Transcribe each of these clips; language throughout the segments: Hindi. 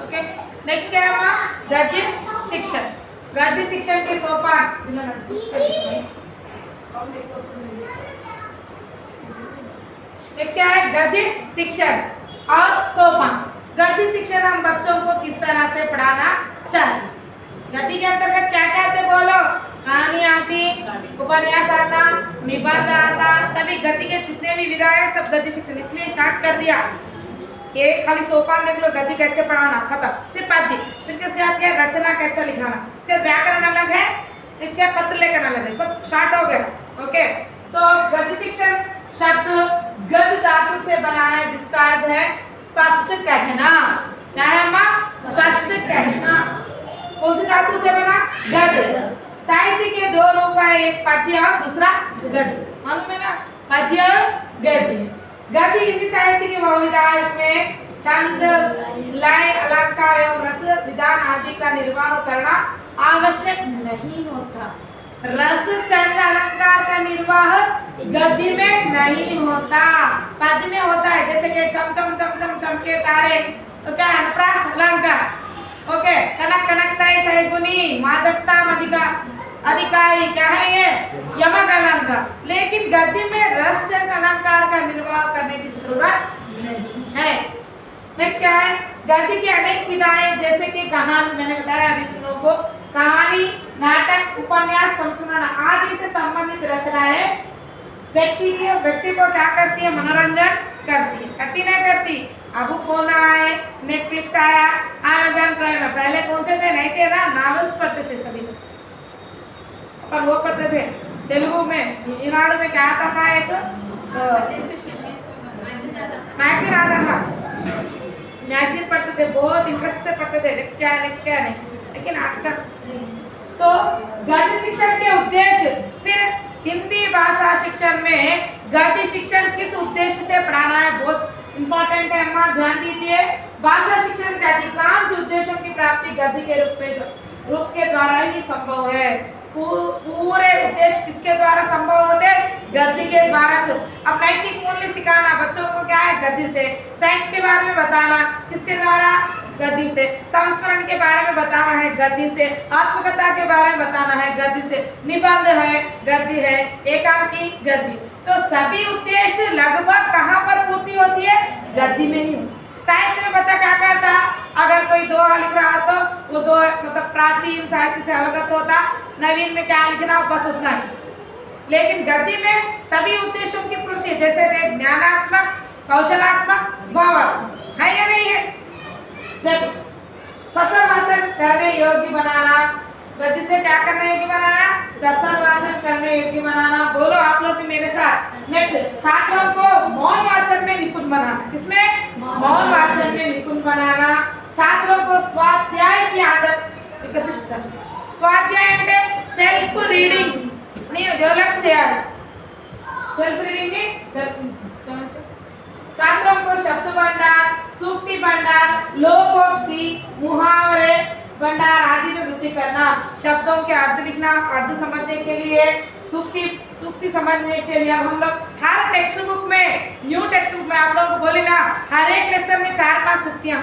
ओके नेक्स्ट क्या है हमारा गद्य शिक्षण। गद्य शिक्षण के सोपान नेक्स्ट क्या है गद्य शिक्षण और सोपान। गद्य शिक्षण हम बच्चों को किस तरह से पढ़ाना चाहिए। गद्य के अंतर्गत क्या क्या आते बोलो, कहानी आती, उपन्यास आता, निबंध आता, सभी गद्य के जितने भी विधा है सब गद्य शिक्षण, इसलिए स्टार्ट कर दिया। ये खाली सोपान देख लो, गद्य कैसे पढ़ाना खत्म। फिर पद्य, फिर किसके बाद क्या रचना कैसे लिखाना, इसके व्याकरण अलग है, इसके पत्र लेखन अलग है, सब स्टार्ट हो गया। ओके तो गद्य शिक्षण शब्द गद्य धातु से बना है जिसका अर्थ है स्पष्ट कहना। क्या है अम्मा? स्पष्ट कहना। कौन सी धातु से बना? गद्य। साहित्य के दो रूप है, एक पद्य और दूसरा गद्य। मालूम है ना, पद्य और गद्य। गद्य हिंदी साहित्य की बहुविधा है, इसमें छंद, लय, अलंकार एवं रस विधान आदि का निर्वाह करना आवश्यक नहीं होता। रस, छंद, अलंकार का निर्वाह गद्य में नहीं होता, पद्य में होता है। जैसे कि चम चम चम चम चमके तारे, तो क्या है अनुप्रास अलंकार। ओके कनक कनकता सैगुनी, मादकता मदिका अधिकारी, क्या है ये यमक अलंकार। लेकिन गद्य में रस छंद अलंकार का निर्वाह करने की जरूरत नहीं है। नेक्स्ट क्या है गद्य की अनेक विधाएं, जैसे कि कहानी, मैंने बताया अभी तुम लोगों को, कहानी, नाटक, उपन्यास, संस्मरण आदि से संबंधित रचनाएं व्यक्ति को क्या करती है, मनोरंजन करती है। करती ना करती? अब फोन आए, नेटफ्लिक्स आया, अमेज़न प्राइम है, पहले कौन से थे? नहीं थे ना, नॉवेल्स पढ़ते थे सभी लोग, पर वो पढ़ते थे तेलुगु में, ईनाडु में क्या आता था, एक मैगजीन आता था, मैगजीन पढ़ते थे, बहुत इंटरेस्ट से पढ़ते थे, नेक्स्ट क्या है नेक्स्ट क्या है नहीं। लेकिन आजकल तो गद्य शिक्षण के उद्देश्य, फिर हिंदी भाषा शिक्षण में गद्य शिक्षण किस उद्देश्य से पढ़ाना है, बहुत इंपॉर्टेंट है अम्मा, ध्यान दीजिए। भाषा शिक्षण के अधिकांश उद्देश्यों की प्राप्ति गद्य के रूप के द्वारा ही संभव है। पूरे उद्देश्य किसके द्वारा संभव होते हैं? गद्य के द्वारा। अब नैतिक मूल्य सिखाना बच्चों को क्या है? गद्य से। साइंस के बारे में बताना किसके द्वारा? गद्य से। संस्मरण के बारे में बताना है गद्य से। आत्मकथा के बारे में बताना है गद्य से। निबंध है गद्य है, एकांकी गद्य। तो सभी उद्देश्य लगभग कहाँ पर पूर्ति होती है? गद्य में ही। साहित्य में बच्चा क्या करता? अगर कोई दोहा लिख रहा तो वो दो मतलब प्राचीन साहित्य से अवगत होता, नवीन में क्या लिखना बस उतना ही। लेकिन गद्य में सभी उद्देश्यों की पूर्ति, जैसे कि ज्ञानात्मक, कौशलात्मक, भावात्मक, है या नहीं है? देखो ससल वाचन करने योग्य बनाना, गद्य से क्या करने योग्य बनाना? ससल वाचन करने योग्य बनाना। बोलो आप लोग भी मेरे साथ। नेक्स्ट छात्रों को मौन वाचन में निपुण बनाना। किसमें? मौन वाचन में निपुण बनाना। छात्रों को स्वाध्याय की आदत विकसित करना। स्वाध्याय అంటే సెల్ఫ్ రీడింగ్ ని డెవలప్ చేయాలి। सेल्फ रीडिंग में छात्रों को शब्द भंडार, सूक्ति भंडार, लोकोक्ति, मुहावरे भंडार आदि में वृद्धि करना। शब्दों के अर्थ लिखना, अर्थ समझने के लिए, सूक्ति समझने के लिए। हम लोग हर टेक्स्ट बुक में, न्यू टेक्स्ट बुक में आप लोगों को बोली ना, हर एक लेसन में 4-5 सूक्तियां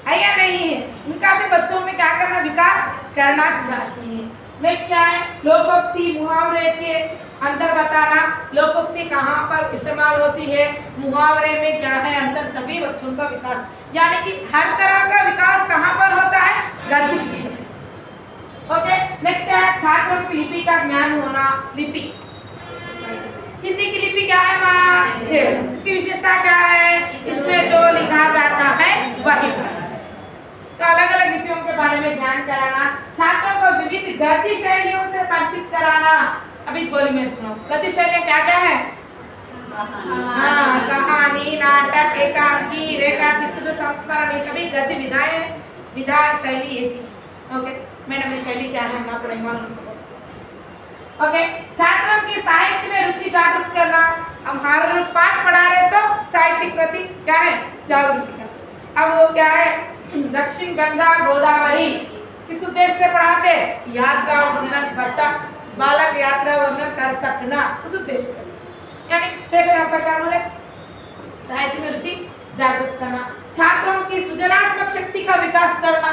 है या नहीं है? उनका भी बच्चों में क्या करना? विकास करना चाहिए। नेक्स्ट क्या है? लोकोक्ति, मुहावरे के अंतर बताना। लोकोक्ति कहाँ पर इस्तेमाल होती है, मुहावरे में क्या है अंतर, सभी बच्चों का विकास, यानी कि हर तरह का विकास कहाँ पर होता है? गद्य शिक्षण। ओके नेक्स्ट क्या है? छात्रों की लिपि का ज्ञान होना। लिपि, हिंदी की लिपि क्या है माँ? इसकी विशेषता क्या है? इसमें जो लिखा जाता है वही। तो अलग अलग लिपियों के बारे में ज्ञान कराना। छात्रों को विविध गद्य शैलियों से परिचित कराना। अभी बोली मैं गद्य शैलियाँ क्या क्या है? कहानी, नाटक, एकांकी, रेखा चित्र, संस्मरण, ये सभी गद्य विधा शैली है। ओके मैडम ये शैली क्या है? हम आपको नहीं मालूम। ओके छात्रों की साहित्य में रुचि जागृत करना। हम हर पाठ पढ़ा रहे तो साहित्य के प्रति क्या है? जागृति करना। अब वो क्या है? दक्षिण गंगा गोदावरी किस उद्देश्य से पढ़ाते? यात्रा वर्णन, बच्चा बालक यात्रा वर्णन कर सकना, उस उद्देश्य से। यानी देखो यहाँ पर क्या बोले? साहित्य में रुचि जागरूक करना, छात्रों की सृजनात्मक शक्ति का विकास करना।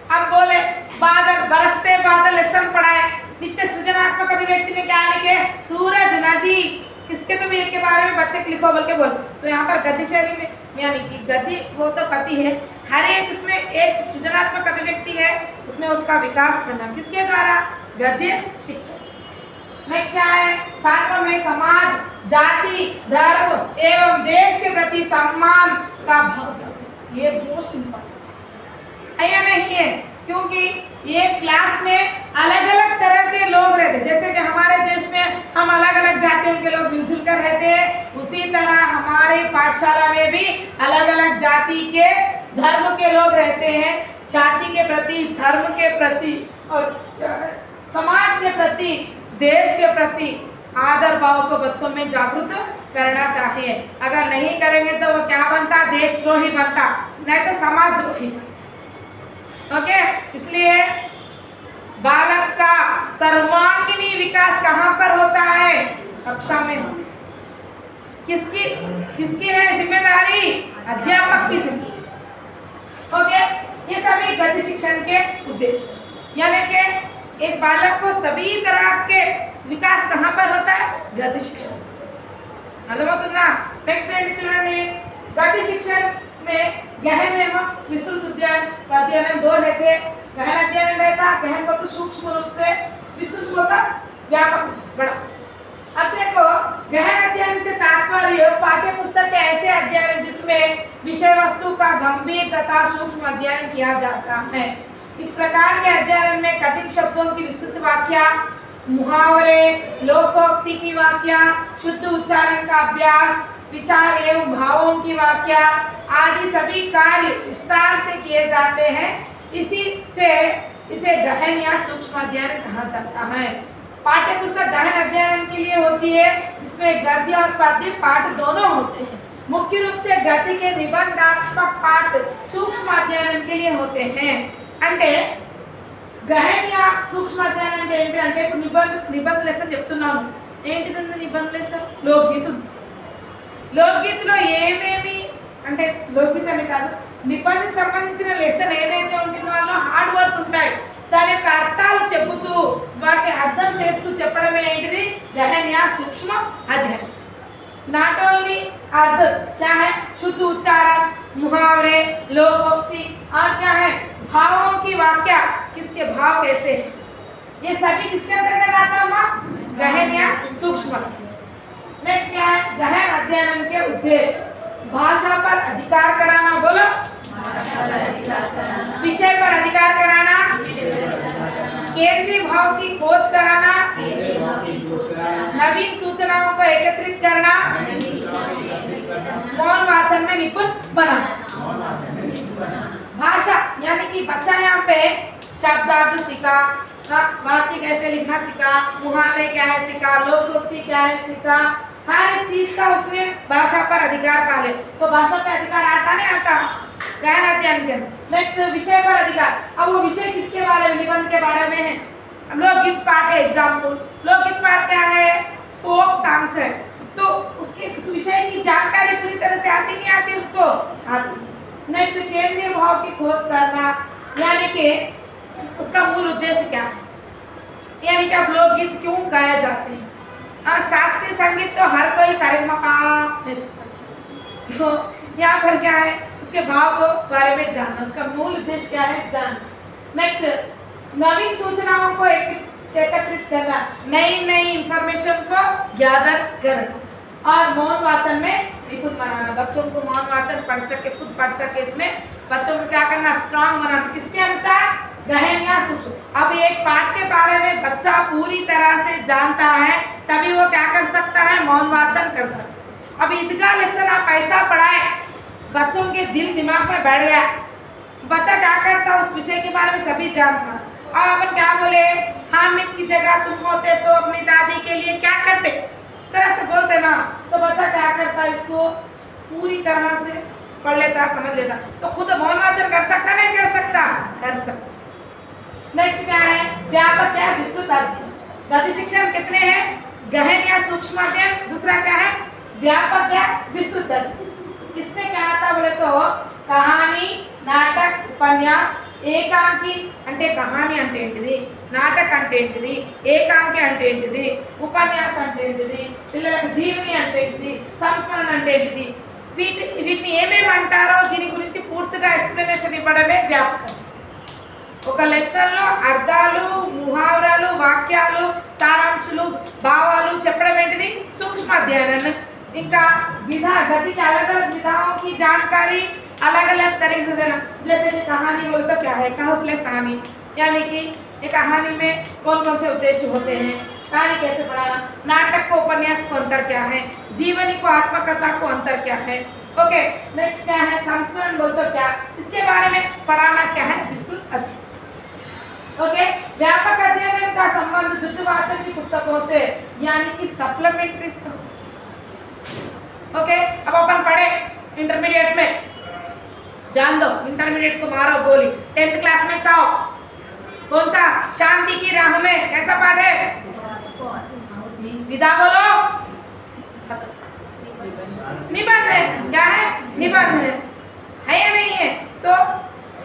अब बोले बादल बरसते बादल लेसन पढ़ाए, नीचे सृजनात्मक अभिव्यक्ति में क्या लिखे, सूरज नदी, किसके तो भी एक के बारे में बच्चे को लिखो बोल के बोल। तो यहाँ पर गद्य शैली में यानी कि गद्य वो तो पति है, हर एक इसमें एक सृजनात्मक अभिव्यक्ति है, उसमें उसका विकास करना किसके द्वारा, गद्य शिक्षण। नेक्स्ट क्या है, छात्रों में समाज, जाति, धर्म एवं देश के प्रति सम्मान का भाव जागृत, ये मोस्ट इम्पोर्टेंट है या नहीं है, क्योंकि ये क्लास में अलग अलग तरह के लोग रहते, जैसे कि हमारे देश में हम अलग अलग जातियों के लोग मिलजुल कर रहते हैं, उसी तरह हमारी पाठशाला में भी अलग अलग जाति के धर्म के लोग रहते हैं। जाति के प्रति, धर्म के प्रति और समाज के प्रति, देश के प्रति आदर भाव को बच्चों में जागृत करना चाहिए। अगर नहीं करेंगे तो वो क्या बनता, देशद्रोही बनता, नहीं तो समाजद्रोही। ओके, इसलिए बालक का सर्वांगीण विकास कहाँ पर होता है, कक्षा में। किसकी है जिम्मेदारी, अध्यापक की जिम्मेदारी। ओके, ये सभी गद्य शिक्षण के उद्देश्य, यानी कि एक बालक को सभी तरह के विकास कहाँ पर होता है, गद्य शिक्षण। అర్థమవుతుందా? నెక్స్ట్ ఏంటి చూడండి, गद्य शिक्षण में गहन एवं विस्तृत अध्ययन दो रहते। गहन अध्ययन रहता, गहन को तो सूक्ष्म रूप से, विस्तृत होता व्यापक रूप से बड़ा। अब देखो, गहन अध्ययन से तात्पर्य पाठ्य पुस्तक के ऐसे अध्ययन जिसमें विषय वस्तु का गंभीर तथा सूक्ष्म अध्ययन किया जाता है। इस प्रकार के अध्ययन में कठिन शब्दों की विस्तृत व्याख्या, मुहावरे, लोकोक्ति की व्याख्या, शुद्ध उच्चारण का अभ्यास, विचार एवं भावों की व्याख्या आदि सभी कार्य विस्तार से किए जाते हैं। इसी से इसे गहन या सूक्ष्म अध्ययन कहा जाता है। पाठ्य पुस्तक गहन अध्ययन के लिए होती है, जिसमें गद्य और पद्य पाठ दोनों होते हैं। मुख्य रूप से गद्य के निबंधात्मक पाठ सूक्ष्म अध्ययन के लिए होते हैं। అంటే గహన్ యా సూక్ష్మ అధ్యయనం అంటే ఏంటి అంటే, ఇప్పుడు నిబంధ లెసన్ చెప్తున్నాను. ఏంటిది నిబంధ లెసన్? లోక్గీత. లోక్గీతలో ఏమేమి అంటే, లోక్గీత అని కాదు, నిబంధకు సంబంధించిన లెసన్ ఏదైతే ఉంటుందో అందులో హార్డ్ వర్డ్స్ ఉంటాయి, దాని యొక్క అర్థాలు చెబుతూ వాటిని అర్థం చేస్తూ చెప్పడమే ఏంటిది, గహన్ या सूक्ष्म अध्ययन। नॉट ओनली अर्थ, क्या है, शुद्ध उच्चारण, मुहावरे, लोकोक्ति और क्या है, भावों की व्याख्या, किसके भाव कैसे हैं, ये सभी किसके अंतर्गत आता है, गहन या सूक्ष्म। नेक्स्ट क्या है, गहन अध्ययन के उद्देश्य, भाषा पर अधिकार कराना, बोलो, विषय पर अधिकार कराना, केंद्रीय भाव की खोज कराना, नवीन सूचनाओं को एकत्रित करना, मौन वाचन में निपुण बनाना। भाषा यानी कि बच्चा यहाँ पे शब्दार्थ सीखा, वाक्य कैसे लिखना सीखा, मुहावरे क्या है सीखा, लोकोक्ति क्या है सीखा, हर चीज का उसने भाषा पर अधिकार पा ले। तो भाषा पे अधिकार आता नहीं आता गहन अध्ययन के। नेक्स्ट विषय पर अधिकार, अब वो विषय किसके बारे में, निबंध के बारे में है। लोकगीत पाठ है, एग्जाम्पल लोकगीत पाठ क्या है, फोक सॉन्ग्स है, तो उसके उस विषय की जानकारी पूरी तरह से आती नहीं आती उसको, आती। नेक्स्ट केंद्रीय भाव की खोज करना, यानी कि उसका मूल उद्देश्य क्या है, यानी कि अब लोकगीत क्यों गाए जाते हैं। शास्त्रीय संगीत तो हर कोई सारेगामा में सीख सकता है, तो यहाँ पर क्या है, उसके भाव को बारे में जानना, उसका मूल उद्देश्य क्या है, जानना। नेक्स्ट नवीन सूचनाओं को एकत्रित करना, नई नई इंफॉर्मेशन को गैदर करना और मौन वाचन में निपुण बनाना। बच्चों को मौन वाचन पढ़ सके, खुद पढ़ सके, इसमें बच्चों को क्या करना, स्ट्रांग बनाना, किसके अनुसार, गहन या सूक्ष्म। अब एक पाठ के बारे में बच्चा पूरी तरह से जानता है, तभी वो क्या कर सकता है, मौन वाचन कर सकता है। अब ईदगाह लेसन आप ऐसा पढ़ाए, बच्चों के दिल दिमाग में बैठ गया, बच्चा क्या करता, उस विषय के बारे में सभी जानता। और अपन क्या बोले, हामिद की जगह तुम होते तो अपनी दादी के लिए क्या करते, सरस से बोलते ना, तो बच्चा क्या करता, इसको पूरी तरह से पढ़ लेता, समझ लेता, तो खुद मौन वाचन कर सकता, नहीं कर सकता, कर सकता। नेक्स्ट क्या है, व्यापक या विस्तृत अध्ययन। गद्य शिक्षण कितने हैं, गहन या सूक्ष्म अध्ययन, दूसरा क्या है, व्यापक या विस्तृत अध्ययन। इसमें क्या आता बोले तो कहानी, नाटक, उपन्यास, ఏకాంకి అంటే కహాని అంటే ఏంటిది, నాటక అంటే ఏంటిది, ఏకాంకి అంటే ఏంటిది, ఉపన్యాసం అంటే ఏంటిది, పిల్లలకు జీవని అంటే ఏంటిది, సంస్మరణ అంటే ఏంటిది, వీటిని ఏమేమి అంటారో దీని గురించి పూర్తిగా ఎక్స్ప్లెనేషన్ ఇవ్వడమే వ్యాపకం. ఒక లెసన్లో అర్థాలు, ముహావరాలు, వాక్యాలు, సారాంశాలు, భావాలు చెప్పడం ఏంటిది सूक्ष्म अध्ययन. इनका विधा गति के अलग अलग विधाओं की जानकारी अलग अलग तरीके से देना. जैसे कि कहानी बोले तो क्या है, कहो प्लस कहानी, यानी कि ये कहानी में कौन कौन से उद्देश्य होते हैं, कहानी कैसे पढ़ाना, नाटक को उपन्यास को अंतर क्या है, जीवनी को आत्मकथा को अंतर क्या है. ओके, नेक्स्ट क्या है, संस्मरण बोल तो क्या, इसके बारे में पढ़ाना क्या है, विस्तृत अध्ययन. ओके, व्यापक अध्ययन का संबंध द्वितीयवाचन की पुस्तकों से यानी कि सप्लीमेंट्री. ओके, अब अपन पढ़े इंटरमीडिएट में, जान दो इंटरमीडिएट को मारो गोली. 10th क्लास में चाहो कौन सा, शांति की राह में कैसा पाठ है, विधा बोलो, निबंध है. क्या है, निबंध है या नहीं है. तो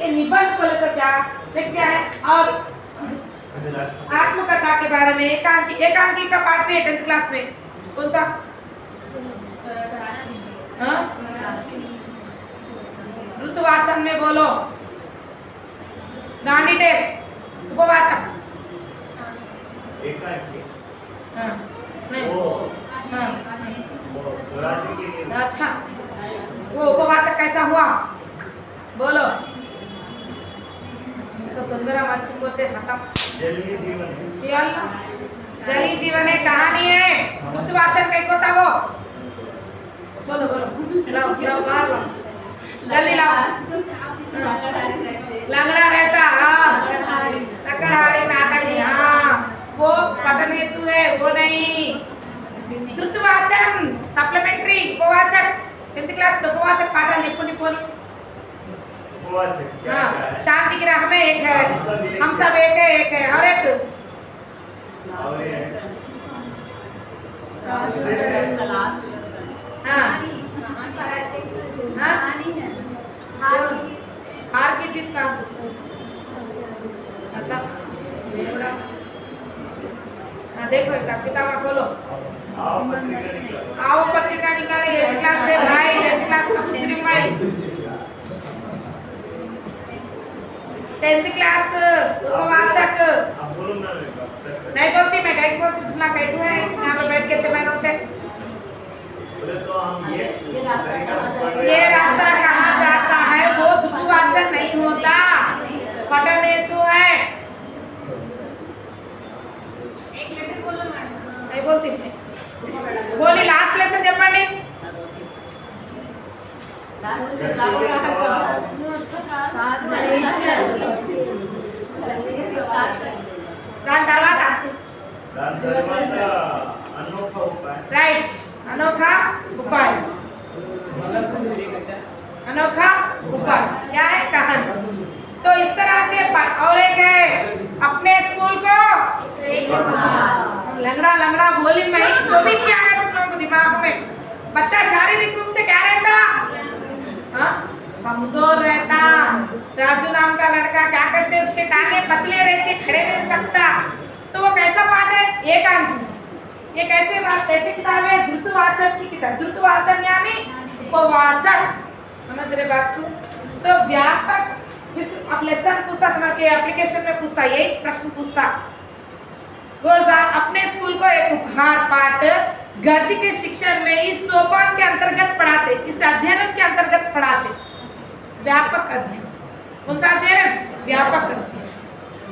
ये निबंध बोले तो क्या, नेक्स्ट क्या है, और आत्मकथा के बारे में, एकांकी का पाठ भी है 10th क्लास में. कौन सा, ऋतुवाचन में बोलो, नानीटेर, उपवाचक, अच्छा वो उपवाचक कैसा हुआ बोलो. तो तंदुरा मर्चिपोते खत्म. जली जीवन है, कहानी है. ऋतुवाचन कहीं होता वो बोलो बोलो, लाओ लाओ बाहर लाओ, जल्दी लाओ. लंगड़ा रहता, हाँ लकड़हारी नाटक, हाँ वो पठन हेतु है, वो नहीं. ऋतुवाचन सप्लीमेंट्री, उपवाचक 10th क्लास उपवाचक पाठाలు ఎప్పుడు పోని. हाँ, शांति की राह में एक है, हम सब एक है और एक हार की जीत का मतलब. हाँ देखो एक किताब खोलो, आओ पत्रिका निकाले. ये क्लास से भाई, ये क्लास का कुछ नहीं भाई. 10th क्लास उपवाचक नहीं बोलती, मैं कहीं बोलती, तुम ना कहीं है यहाँ पे बैठ के बहनों से. ये रास्ता कहाँ जाता है, वो द्वितीयवाचन नहीं होता, पठन हेतु है. नहीं बोलती मैं बोली. लास्ट लेसन చెప్పండి. దాని తర్వాత రైట్, अनोखा उपाय. अनोखा उपाय क्या है, कहानी. तो इस तरह के और एक है अपने स्कूल को लंगड़ा लंगड़ा बोली नहीं, तो भी क्या है तुम लोगों को दिमाग में. बच्चा शारीरिक रूप से क्या रहता, कमजोर रहता. राजू नाम का लड़का क्या करते, उसके टांगे पतले रहते, खड़े नहीं सकता. तो वो कैसा पाठ है, एकांकी. ये कैसे बात, कैसे किताब है, द्रुतवाचन की किताब. द्रुतवाचन यानी उपवाचक, समझ रहे बात को. तो व्यापक अब लेसन पूछता, तुम्हारे एप्लीकेशन में पूछता, यही प्रश्न पूछता. वो अपने स्कूल को एक उपहार पाठ गद्य के शिक्षण में इस सोपान के अंतर्गत पढ़ाते, इस अध्ययन के अंतर्गत पढ़ाते. व्यापक अध्ययन, कौन सा अध्ययन, व्यापक अध्ययन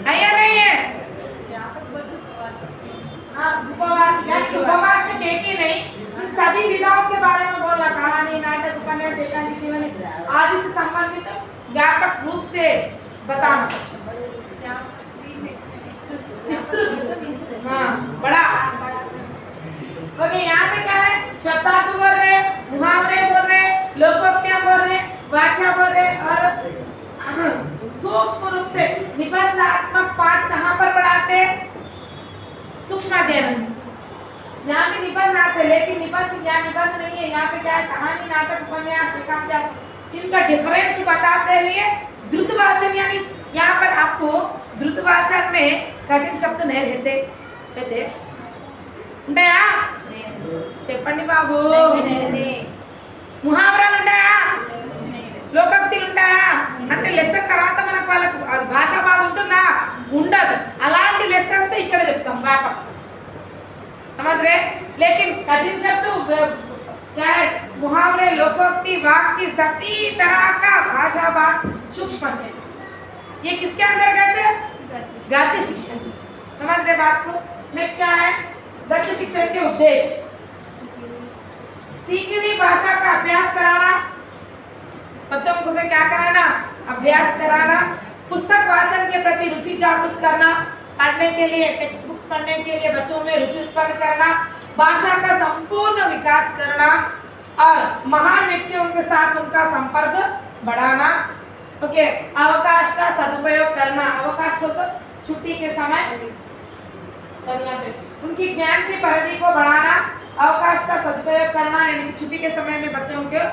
है या नहीं है. हाँ, उपवाचक एक ही नहीं, इन सभी विधाओं के बारे में बोला, कहानी, नाटक, उपन्यास, एकांकी, जीवनी आदि से संबंधित व्यापक रूप से बताना. हाँ बड़ा. ओके, यहाँ पे क्या है, शब्दार्थ बोल रहे, मुहावरे बोल रहे, लोकोक्तियां बोल रहे, वाक्य बोल रहे, और सूक्ष्म रूप से निबंधात्मक पाठ कहाँ पर पढ़ाते, सूक्ष्म अध्ययन. यहाँ पे निबंध आते, लेकिन निबंध यहाँ निबंध नहीं है, यहाँ पे क्या है, कहानी, नाटक, उपन्यास, एकांत, इनका डिफरेंस बताते हुए द्रुतवाचन, यानी यहाँ पर आपको द्रुतवाचन में कठिन शब्द नहीं रहते रहते ఉంటాయా చెప్పండి బాబు ముహావరాలు ఉంటాయా లోకోక్తులు ఉంటాయా అంటే లెసన్ తర్వాత మనకు వాళ్ళకు భాష బాగుంటుందా ఉండదు అలాంటి లెసన్స్ ఇక్కడ చెప్తాం వ్యాపక్ समझ रहे लेकिन कठिन शब्द क्या है मुहावरे लोकोक्ति वाक्य सभी तरह का भाषा भाग सूक्ष्म है ये किसके अंतर्गत गद्य शिक्षण समझ रहे बात को नेक्स्ट क्या है गद्य शिक्षण के उद्देश्य सीखी हुई भाषा का अभ्यास कराना बच्चों को से क्या कराना अभ्यास कराना पुस्तक वाचन के प्रति रुचि जागृत करना पढ़ने के लिए टेक्स्ट बुक्स पढ़ने के लिए बच्चों में रुचि उत्पन्न करना भाषा का संपूर्ण विकास करना और महान व्यक्तियों के साथ उनका संपर्क बढ़ाना ओके अवकाश का सदुपयोग करना अवकाश हो तो छुट्टी के समय पे उनकी ज्ञान की परिधि को बढ़ाना अवकाश का सदुपयोग करना यानी छुट्टी के समय में बच्चों को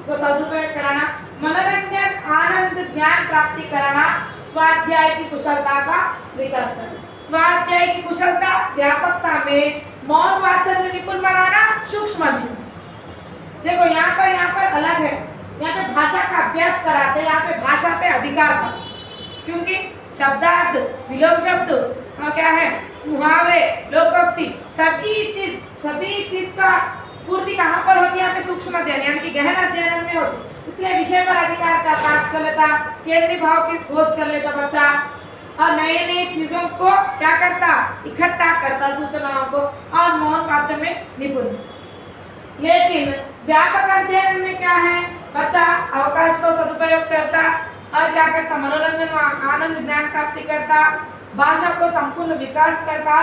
सदुपयोग कराना मनोरंजन आनंद ज्ञान प्राप्ति कराना स्वाध्याय की कुशलता का विकास करना स्वाध्याय की कुशलता व्यापकता में मौन वाचन में निपुण बनाना सूक्ष्म अध्ययन देखो यहाँ पर अलग है यहाँ पे भाषा का अभ्यास कराते हैं यहाँ पे भाषा पे अधिकार क्योंकि शब्दार्थ विलोम शब्द क्या है मुहावरे लोकोक्ति सभी चीज का पूर्ति कहाँ पर होती है यहाँ पे सूक्ष्म अध्ययन यानी कि गहन अध्ययन में होती इसलिए विषय पर अधिकार का प्राप्त कर लेता केंद्रीय भाव की खोज कर लेता बच्चा और नए नए चीजों को क्या करता इकट्ठा करता सूचनाओं को और मौन वाचन में निपुण लेकिन व्यापक अध्ययन में क्या है बच्चा अवकाश को सदुपयोग करता और क्या करता मनोरंजन आनंद ज्ञान प्राप्ति करता भाषा को संपूर्ण विकास करता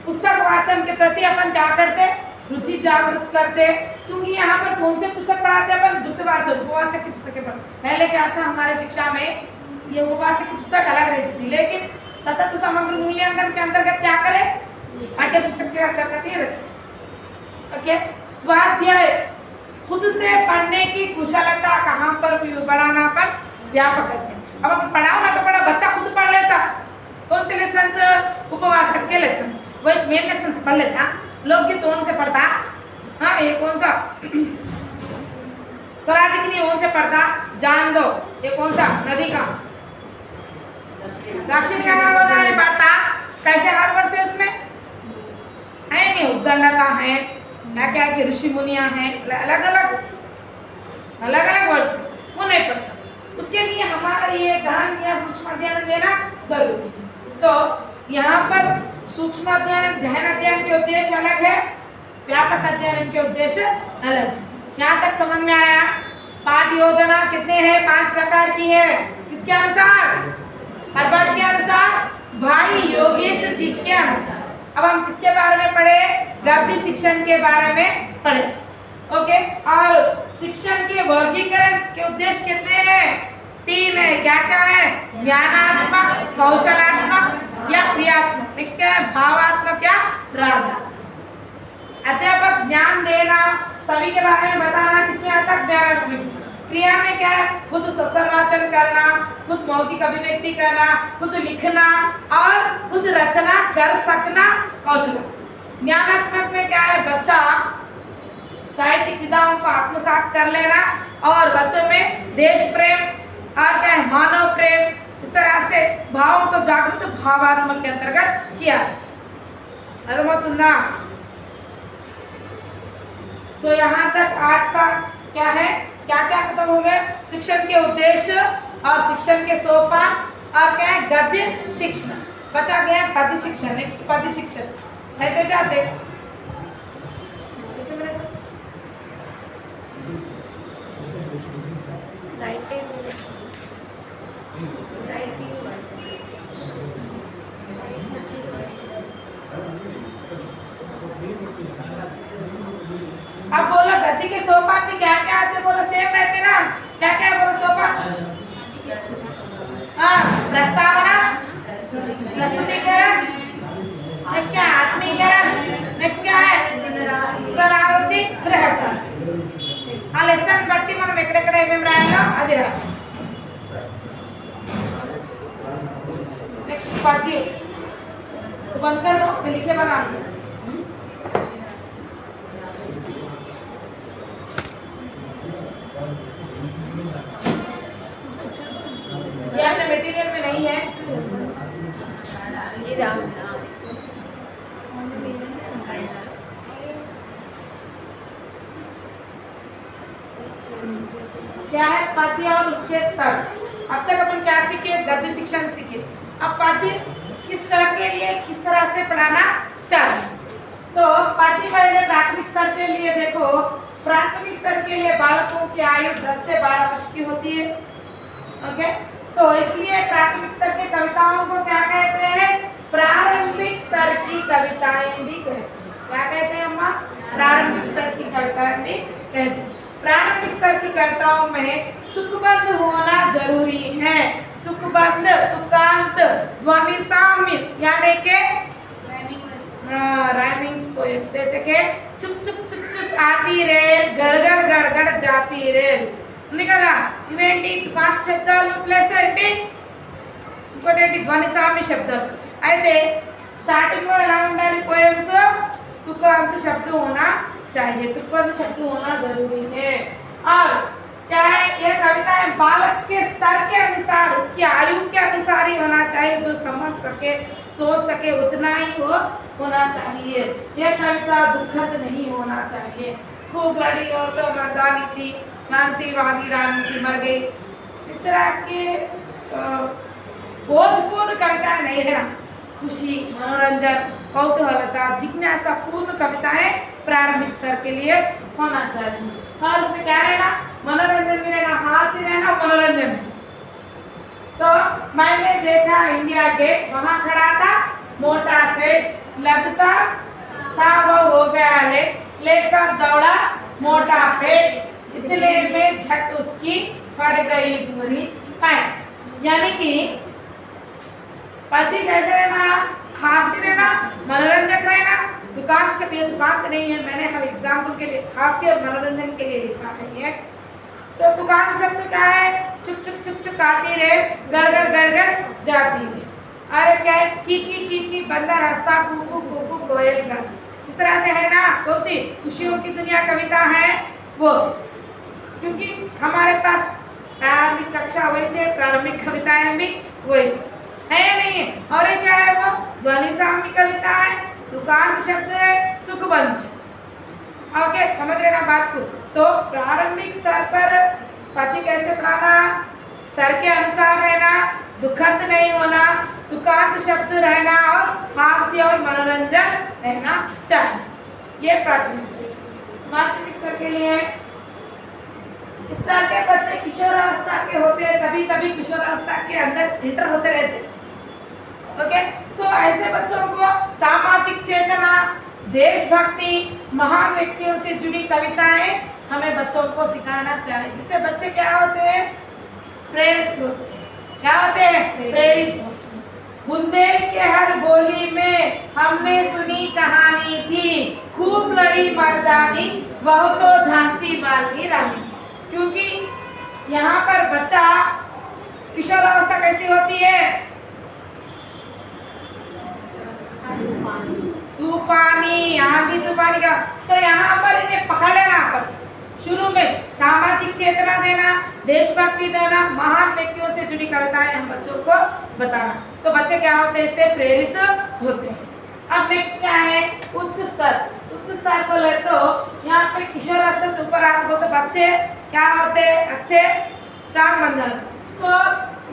पुस्तक वाचन के प्रति अपन क्या करते रुचि जागृत करते क्योंकि यहाँ पर कौन से पुस्तक पढ़ाते हैं अपन द्रुतवाचन उपवाचक की पुस्तकें पढ़ते पहले क्या था हमारे शिक्षा में ये उपवाचक की पुस्तक अलग रहती थी लेकिन सतत समग्र मूल्यांकन के अंतर्गत क्या करें पाठ्य पुस्तक के अंतर्गत ही रखें ओके स्वाध्याय खुद से पढ़ने की कुशलता कहाँ पर बढ़ाना पर व्यापक अध्ययन अब अपन पढ़ाओ ना तो पढ़ा बच्चा खुद पढ़ लेता कौन से लेसन उपवाचक के लेसन वही मेन लेसन से पढ़ लेता लोग के टोन से पढ़ता हाँ ये कौन सा स्वराज की नहीं से पढ़ता जान दो ये कौन सा नदी का दक्षिण गंगा गोदावरी पढ़ता कैसे हार्ड वर्ड है उसमें है नहीं उद्दंडता है क्या क्या कि ऋषि मुनिया है अलग अलग वर्ड्स वो नहीं पढ़ सकते उसके लिए हमारा ये गहन या सूक्ष्म अध्ययन देना जरूरी तो यहाँ पर सूक्ष्म अध्ययन गहन अध्ययन के उद्देश्य अलग है व्यापक अध्ययन के उद्देश्य अलग है यहाँ तक समझ में आया पाठ योजना कितने हैं 5 प्रकार की है किसके अनुसार हर्बर्ट के अनुसार भाई योगेंद्र जी के अनुसार अब हम किसके बारे में पढ़े गद्य शिक्षण के बारे में पढ़े ओके और शिक्षण के वर्गीकरण के उद्देश्य कितने हैं 3 है क्या क्या है ज्ञानात्मक कौशलात्मक या क्रियात्मक नेक्स्ट क्या है भावात्मक या रागात्मक अध्यापक ज्ञान देना सभी के बारे में बताना किसमें आता ज्ञानात्मक क्रिया में क्या है खुद सस्वाचन करना खुद मौखिक अभिव्यक्ति करना खुद लिखना और खुद रचना कर सकना कौशल ज्ञानात्मक में क्या है बच्चा साहित्यिक विधाओं को आत्मसात कर लेना और बच्चों में देश प्रेम और क्या है मानव प्रेम इस तरह से भावों को जागृत भावात्मक के अंतर्गत किया जाए तो यहाँ तक आज का क्या है क्या क्या खत्म हो गया शिक्षण के उद्देश्य और शिक्षण के सोपान और क्या है गद्य शिक्षण बचा गया पद्य शिक्षण नेक्स्ट पद्य शिक्षण कहते जाते अब बोलो गद्य के सोपान में क्या क्या आते बोलो सेम रहते ना क्या क्या बोलो सोपान हाँ प्रस्तावना प्रस्तुतिकरण नेक्स्ट क्या आत्मीकरण नेक्स्ट क्या है గ్రహ కార్యం. ఆ లెసన్ బట్టి మనం ఎక్కడెక్కడ ఏమేమి రాయాలో అది రాయాలి. नेक्स्ट पद्य बंद कर दो, मैं लिखे बना दूं. ये अपने मटेरियल में नहीं है. ये डाल क्या है पद्य और उसके स्तर. अब तक अपन क्या सीखे? गद्य शिक्षण सीखे. अब पद्य किस तरह के लिए किस तरह से पढ़ाना चाहिए. तो पद्य पहले प्राथमिक स्तर के लिए देखो, प्राथमिक स्तर के लिए बालकों की आयु 10 से 12 वर्ष की होती है. ओके, तो इसलिए प्राथमिक स्तर की कविताओं को क्या कहते हैं? प्रारंभिक स्तर की कविताएं भी कहते हैं. क्या कहते हैं अम्मा? प्रारंभिक स्तर की कविताएं भी कहते हैं. प्रारंभिक स्तर की कविताओं में तुकबंद होना जरूरी है. तुकबंद, तुकांत, ध्वनि साम्य यानी के राइमिंग्स पोएम जैसे के चुक चुक चुक चुक आती रेल, गड़गड़ गड़गड़ जाती रेल. निकला ఇవేంటి తుకాంత శబ్దాలు ప్లస్ ఏంటి ఇంకోటి ఏంటి ధ్వని సామ్య శబ్దాలు. అయితే స్టార్టింగ్ లో ఎలా ఉండాలి పోయమ్స్? तुकांत शब्द होना चाहिए, तुकबंद शब्द होना जरूरी है. और क्या है, यह कविताएं बालक के स्तर के अनुसार, उसकी आयु के अनुसार ही होना चाहिए. जो समझ सके सोच सके उतना ही वो होना चाहिए. यह कविता दुखद नहीं होना चाहिए. खूब लड़ी हो तो मर्दानी थी, झांसी वाली रानी थी मर गई, इस तरह के बोझपूर्ण कविताएं नहीं है ना. खुशी, मनोरंजन, कौतूहलता, जिज्ञासा पूर्ण कविताएं प्रारंभिक स्तर के लिए होना चाहिए. और इसमें क्या रहना? मनोरंजन भी रहना, हास्य रहना, मनोरंजन. तो मैंने देखा इंडिया गेट, वहां खड़ा था मोटा सेठ, लगता था वो हो गया लेट, लेकर दौड़ा मोटा पेट, इतने में झट उसकी फट गई पूरी पैंट. यानी कि पद्य कैसे रहना? हास्य रहना, मनोरंजक रहना. तुकांत शब्द, ये तुकांत नहीं है, मैंने हर एग्जाम्पल के लिए हास्य और मनोरंजन के लिए लिखा है ये. तो तुकांत शब्द क्या है? चुप चुप चुप चुप आती रे, गड़गड़ गड़गड़ जाती रे. अरे क्या है? की बंदर हंसता, कुकू कुकू कोयल गाती. इस तरह से है ना. कौन सी खुशियों की दुनिया कविता है वो? क्योंकि हमारे पास प्रारंभिक कक्षा वही थे, प्रारंभिक कविताएं भी वही थी, है या नहीं है? और ये क्या है? वो ध्वनि साम्य कविता है, तुकांत शब्द है, तुकबंद. ओके, समझ रहे ना बात को? तो प्रारंभिक स्तर पर पद्य कैसे पढ़ाना? स्तर के अनुसार रहना, दुखद नहीं होना, तुकांत शब्द रहना और हास्य और मनोरंजन रहना चाहिए. ये प्राथमिक स्तर. माध्यमिक स्तर के लिए इस तरह के बच्चे किशोरावस्था के होते हैं, कभी कभी किशोरावस्था के अंदर इंटर होते रहते हैं. ओके, तो ऐसे बच्चों को सामाजिक चेतना, देशभक्ति, महान व्यक्तियों से जुड़ी कविताएं हमें बच्चों को सिखाना चाहिए, जिससे बच्चे क्या होते हैं? प्रेरित होते हैं. क्या होते हैं? प्रेरित होते हैं. बुंदेल के हर बोली में हमने सुनी कहानी थी, खूब लड़ी मर्दानी, वह तो झांसी वाली रानी. क्योंकि यहाँ पर बच्चा किशोरावस्था कैसी होती है? तूफानी, आंधी तूफानी का. तो यहाँ पर इन्हें पकड़ लेना. पर शुरू में सामाजिक चेतना देना, देशभक्ति देना, महान व्यक्तियों से जुड़ी कविताएं हम बच्चों को बताना. तो बच्चे क्या होते हैं? इससे प्रेरित होते हैं. अब नेक्स्ट क्या है? उच्च स्तर. उच्च स्तर को ले तो यहाँ पे किशोरावस्था से ऊपर आते तो बच्चे क्या होते हैं? अच्छे स्ट्रांग बन जाते. तो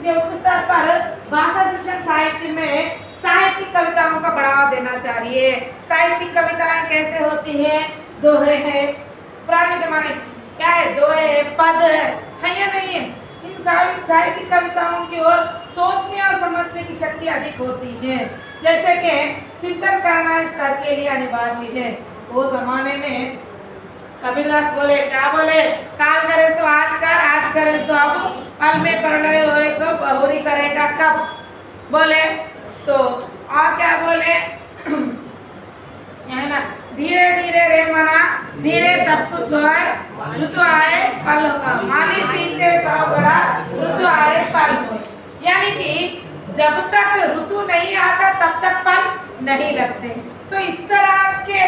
ये उच्च स्तर पर भाषा शिक्षण साहित्य में साहित्यिक कविताओं का बढ़ावा देना चाहिए. साहित्यिक कविताएं कैसे होती हैं? दोहे हैं, पुराने जमाने क्या है? दोहे है, पद है या नहीं है? इन साहित्यिक कविताओं की ओर सोचने और समझने की शक्ति अधिक होती है. जैसे कि चिंतन करना इस स्तर के लिए अनिवार्य है. वो जमाने में कबीरदास बोले, क्या बोले? काल करे सो आज कर, आज करे सो अब, पल में प्रलय होए तो बहुरी करेगा कब. बोले तो और क्या बोले? है ना, धीरे धीरे रे मना, धीरे सब कुछ होए, ऋतु आए फल होगा, माली सींचे सौ बड़ा, ऋतु आए फल होए। यानी कि जब तक ऋतु नहीं आता तब तक फल नहीं लगते। तो इस तरह के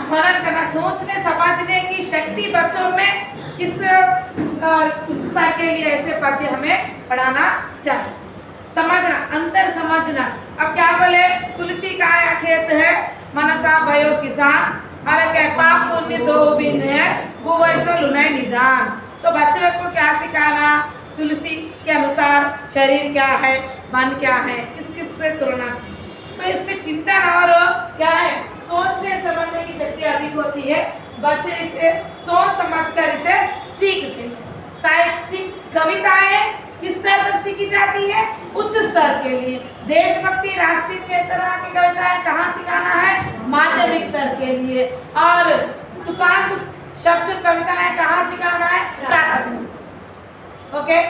मनन करना, सोचने समझने की शक्ति बच्चों में इस उच्च स्तर के लिए ऐसे पद्य हमें पढ़ाना चाहिए। समझना, अंतर समझना। अब क्या बोले, तुलसी का आया खेत है, मनसा भयो किसान, हर के पाप पुण्य दो बिन है, वो वैसो लुनाई निदान। तो बच्चों को क्या सिखाना, तुलसी के अनुसार शरीर क्या है, मन क्या है, किस किस से तुलना। तो इसमें चिंतन और क्या है, सोचने समझने की शक्ति अधिक होती है। बच्चे इसे सोच समझकर इसे सीखते हैं। साहित्यिक कविताएं किस स्तर पर सीखी जाती है, उच्च स्तर के लिए। देशभक्ति राष्ट्रीय चेतना की कविताएं कहाँ सिखाना है, माध्यमिक स्तर के लिए। और तुकांत शब्द कविताएं कहाँ सिखाना है, प्राथमिक। ओके।